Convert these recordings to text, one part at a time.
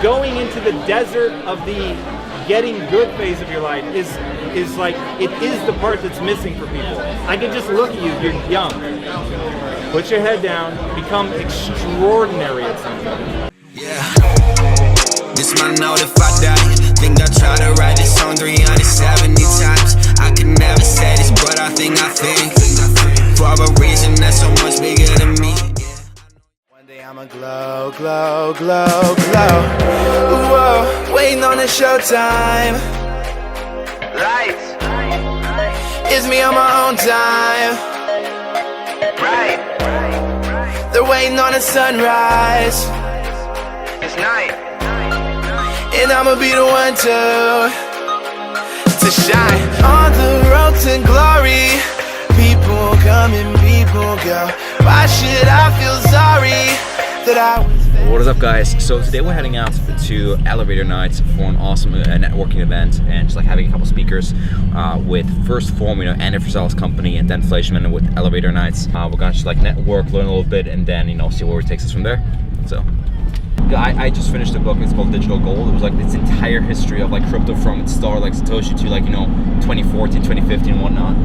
going into the desert of the getting good phase of your life is like, it is the part that's missing for people. I can just look at you, you're young. Put your head down, become extraordinary at something. Yeah, this my note if I die. Think I tried to write this song 370 times. I can never say this, but I think for a reason that's so much bigger than me. One day I'ma glow, glow, glow, glow. Whoa, waiting on the showtime. Lights, it's me on my own time. Right, they're waiting on the sunrise. It's night, and I'ma be the one to shine on the road to glory. People come and people go. Why should I feel sorry that I was there? What is up, guys? So today we're heading out to Elevator Nights for an awesome networking event, and just like having a couple speakers with first Form, Andy Frizzell's company, and then Fleischman with Elevator Nights. We're gonna just like network, learn a little bit, and then see where it takes us from there. So I just finished a book. It's called Digital Gold. It was like its entire history of like crypto from its start, like Satoshi, to like 2014, 2015, and whatnot.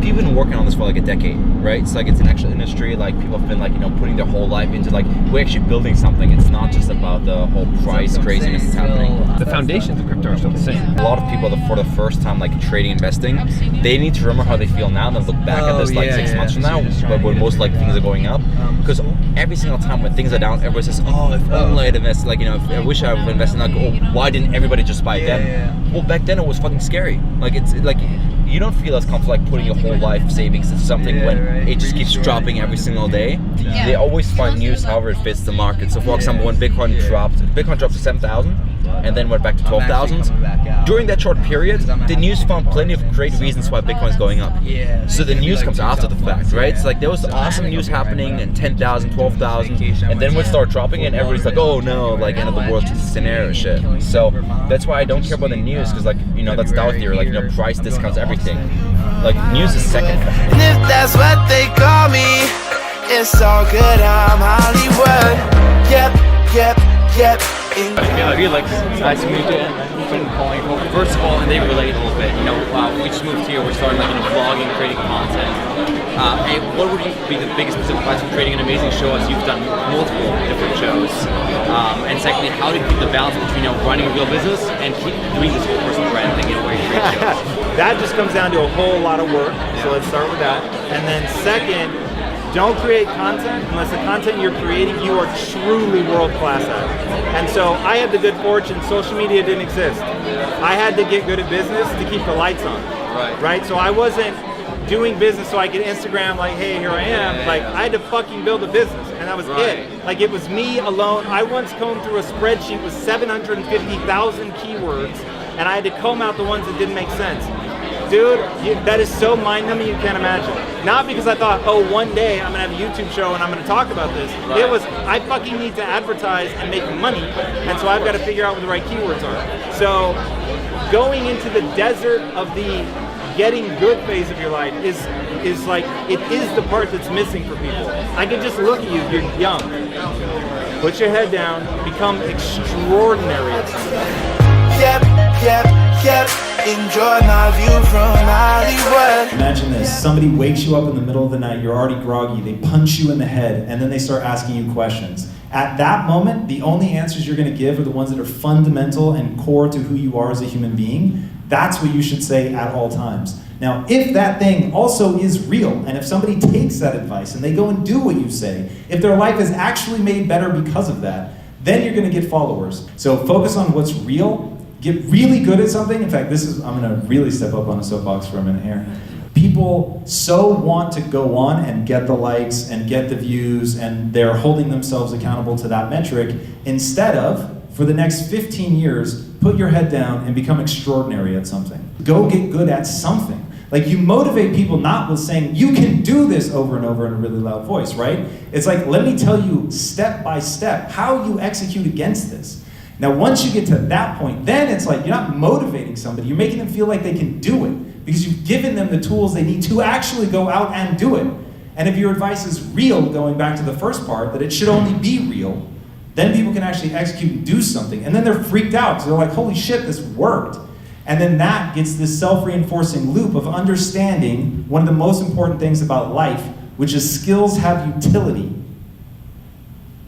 People have been working on this for like a decade, right? It's like it's an actual industry. Like people have been like putting their whole life into like we're actually building something. It's not just about the whole price craziness that's happening. The foundations of crypto are still the same. A lot of people for the first time like trading, investing, they need to remember how they feel now and then look back at this like 6 months from now, but when most like things are going up. Because every single time when things are down, everybody says, "Oh, if only I'd invested." Like if I wish I would have invested. Like, oh, why didn't everybody just buy it then? Well, back then it was fucking scary. Like it's like you don't feel as comfortable like putting your whole life savings into something when it just keeps dropping every single day. They always find news however it fits the market. So for example, when Bitcoin dropped to 7,000 and then went back to 12,000. During that short period, the news found plenty of great reasons why Bitcoin's going up. So the news comes after the fact, right? It's like there was awesome news happening in 10,000, 12,000, and then would start dropping and everybody's like, oh no, like end of the world scenario shit. So that's why I don't care about the news, because like that's Dow theory, like price discounts everything. Like news is second. And if that's what they call me, it's all good, I'm Hollywood. Yep. I feel like it's nice to meet you. We've been calling first of all, and they relate a little bit. We just moved here. We're starting like vlogging, creating content. Hey, what would be the biggest piece of advice for creating an amazing show as you've done multiple different shows? And secondly, how do you keep the balance between running a real business and keep doing this whole personal brand thing where you create shows? That just comes down to a whole lot of work. So let's start with that. And then second, don't create content unless the content you're creating you are truly world-class at. And so I had the good fortune, social media didn't exist. I had to get good at business to keep the lights on. Right? So I wasn't doing business so I could Instagram like, hey, here I am. I had to fucking build a business, and that was it. Like it was me alone. I once combed through a spreadsheet with 750,000 keywords, and I had to comb out the ones that didn't make sense. Dude, that is so mind-numbing you can't imagine. Not because I thought, oh, one day I'm gonna have a YouTube show and I'm gonna talk about this. It was, I fucking need to advertise and make money, and so I've got to figure out what the right keywords are. So going into the desert of the getting good phase of your life is like, it is the part that's missing for people. I can just look at you, you're young. Put your head down, become extraordinary at something. Yep. Enjoy my view from Hollywood. Imagine this, somebody wakes you up in the middle of the night, you're already groggy, they punch you in the head, and then they start asking you questions. At that moment, the only answers you're going to give are the ones that are fundamental and core to who you are as a human being. That's what you should say at all times. Now, if that thing also is real, and if somebody takes that advice and they go and do what you say, if their life is actually made better because of that, then you're going to get followers. So focus on what's real. Get really good at something. In fact, I'm gonna really step up on a soapbox for a minute here. People so want to go on and get the likes and get the views, and they're holding themselves accountable to that metric, instead of, for the next 15 years, put your head down and become extraordinary at something. Go get good at something. Like you motivate people not with saying, you can do this over and over in a really loud voice, right? It's like, let me tell you step by step how you execute against this. Now, once you get to that point, then it's like you're not motivating somebody, you're making them feel like they can do it because you've given them the tools they need to actually go out and do it. And if your advice is real, going back to the first part, that it should only be real, Then people can actually execute and do something. And then they're freaked out because they're like, holy shit, this worked. And then that gets this self-reinforcing loop of understanding one of the most important things about life, which is skills have utility.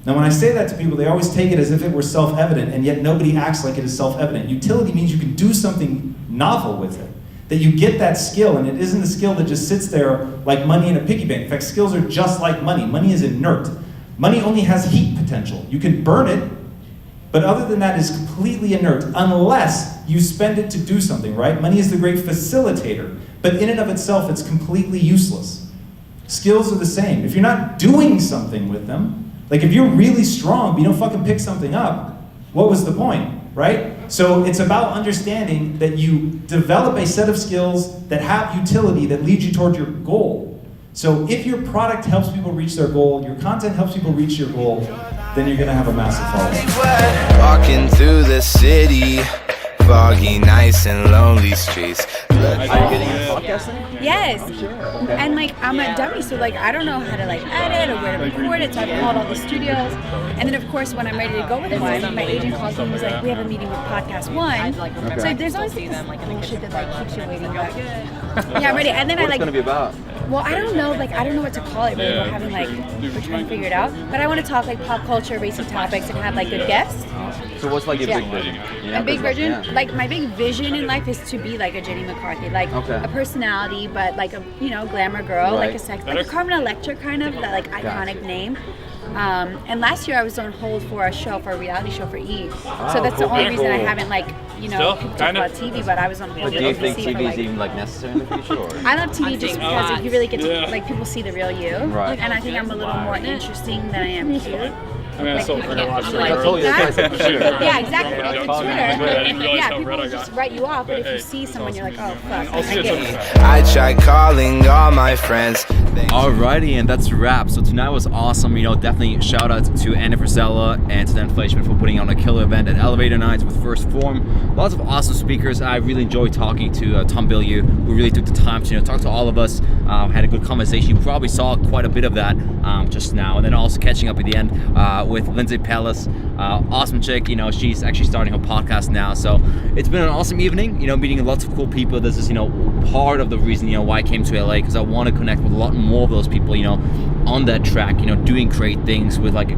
Now when I say that to people, they always take it as if it were self-evident, and yet nobody acts like it is self-evident. Utility means you can do something novel with it. That you get that skill, and it isn't a skill that just sits there like money in a piggy bank. In fact, skills are just like money. Money is inert. Money only has heat potential. You can burn it, but other than that, it's completely inert unless you spend it to do something, right? Money is the great facilitator, but in and of itself, it's completely useless. Skills are the same. If you're not doing something with them, like if you're really strong, but you don't fucking pick something up, what was the point, right? So it's about understanding that you develop a set of skills that have utility that leads you toward your goal. So if your product helps people reach their goal, your content helps people reach your goal, then you're gonna have a massive following. Walking through the city, foggy nights and lonely streets. Are you getting into podcasting? Yes. And like I'm a dummy, so like I don't know how to like edit or where to record it, so I've called all the studios. And then of course when I'm ready to go with one, my agent calls me and was like, we have a meeting with Podcast One. So there's always this bullshit that like keeps you waiting. But yeah, I'm ready. And then What's I it gonna be about? well, I don't know what to call it, really. We're trying to figure it out. But I want to talk like pop culture, basic topics, and have like good guests. So what's like your Yeah. big vision? My big vision, Yeah. like my big vision in life is to be like a Jenny McCarthy, like Okay. a personality, but like a glamour girl, Right. like a sex, like a Carmen Electra kind of that like iconic name. And last year I was on hold for a reality show for E. So that's the only reason I haven't people talk about TV, but I was on hold But with do you think NBC for TV is even like necessary in the future? Or? I love TV just because you really get to like people see the real you, Right. and I think I'm a little more interesting than I am cute. I mean, I still Like, pretty watch like, I told you that's that. for sure. Yeah, exactly. Yeah, Like, I on didn't Twitter, realize how people red I will got. just write you off, but if you see someone, you're like, oh fuck, I'll see I it get sometime. it. I tried calling all my friends. Alrighty, and that's a wrap. So tonight was awesome. Definitely shout out to Anna Frisella and to the Inflation for putting on a killer event at Elevator Nights with First Form. Lots of awesome speakers. I really enjoyed talking to Tom Bilyeu, who really took the time to talk to all of us. Had a good conversation. You probably saw quite a bit of that just now, and then also catching up at the end with Lindsey Pelas. Awesome chick. She's actually starting her podcast now. So it's been an awesome evening. Meeting lots of cool people. This is part of the reason why I came to LA, because I want to connect with a lot more of those people on that track, doing great things with like a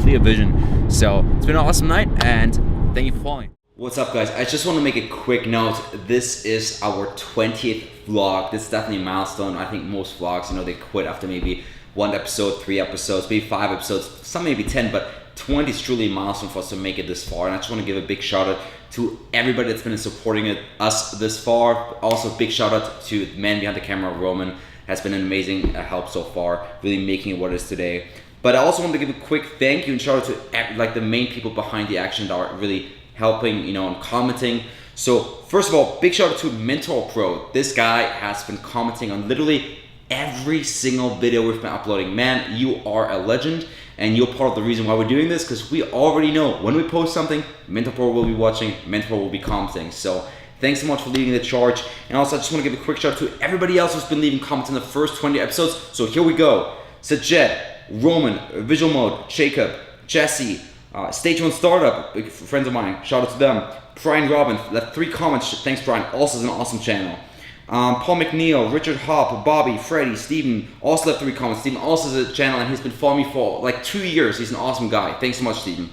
clear vision. So it's been an awesome night, and thank you for following. What's up, guys? I just want to make a quick note. This is our 20th vlog. This is definitely a milestone. I think most vlogs, they quit after maybe 1 episode, 3 episodes, maybe 5 episodes, some maybe 10, but 20 is truly a milestone for us to make it this far. And I just want to give a big shout out to everybody that's been supporting us this far. Also, big shout out to the man behind the camera, Roman. Has been an amazing help so far, really making it what it is today. But I also want to give a quick thank you and shout out to like the main people behind the action that are really helping, and commenting. So first of all, big shout out to Mentor Pro. This guy has been commenting on literally every single video we've been uploading. Man, you are a legend, and you're part of the reason why we're doing this, because we already know when we post something, Mentor Pro will be watching, Mentor will be commenting. So thanks so much for leading the charge. And also I just want to give a quick shout out to everybody else who's been leaving comments in the first 20 episodes. So here we go. Sajed, Roman, Visual Mode, Jacob, Jesse, Stage 1 Startup, friends of mine, shout out to them. Brian Robin left 3 comments. Thanks, Brian. Also is an awesome channel. Paul McNeil, Richard Hopp, Bobby, Freddie, Steven also left 3 comments. Steven also has a channel and he's been following me for like 2 years. He's an awesome guy. Thanks so much, Steven.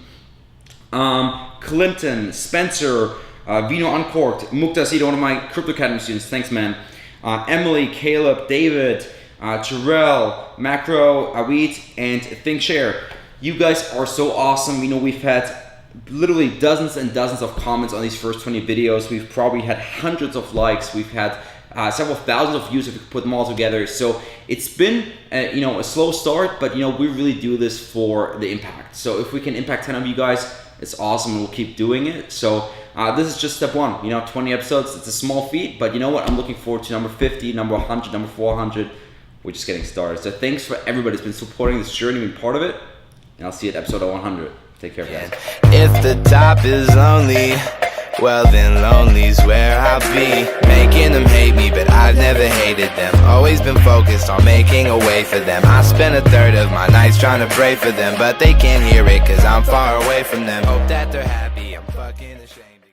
Clinton, Spencer, Vino Uncorked, Muktasido, one of my Crypto Academy students. Thanks, man. Emily, Caleb, David, Terrell, Macro, Awit, and ThinkShare. You guys are so awesome. We've had literally dozens and dozens of comments on these first 20 videos. We've probably had hundreds of likes. We've had several thousands of views if we put them all together. So it's been a slow start, but we really do this for the impact. So if we can impact 10 of you guys, it's awesome, and we'll keep doing it. So this is just step 1. 20 episodes. It's a small feat, but you know what? I'm looking forward to number 50, number 100, number 400. We're just getting started. So thanks for everybody that's been supporting this journey, being part of it. And I'll see you at episode 100. Take care, guys. If the top is lonely, Well then lonely's where I'll be, making them hate me, but I've never hated them. Always been focused on making a way for them. I spend a third of my nights trying to pray for them, but they can't hear it cause I'm far away from them. Hope that they're happy, I'm fucking ashamed.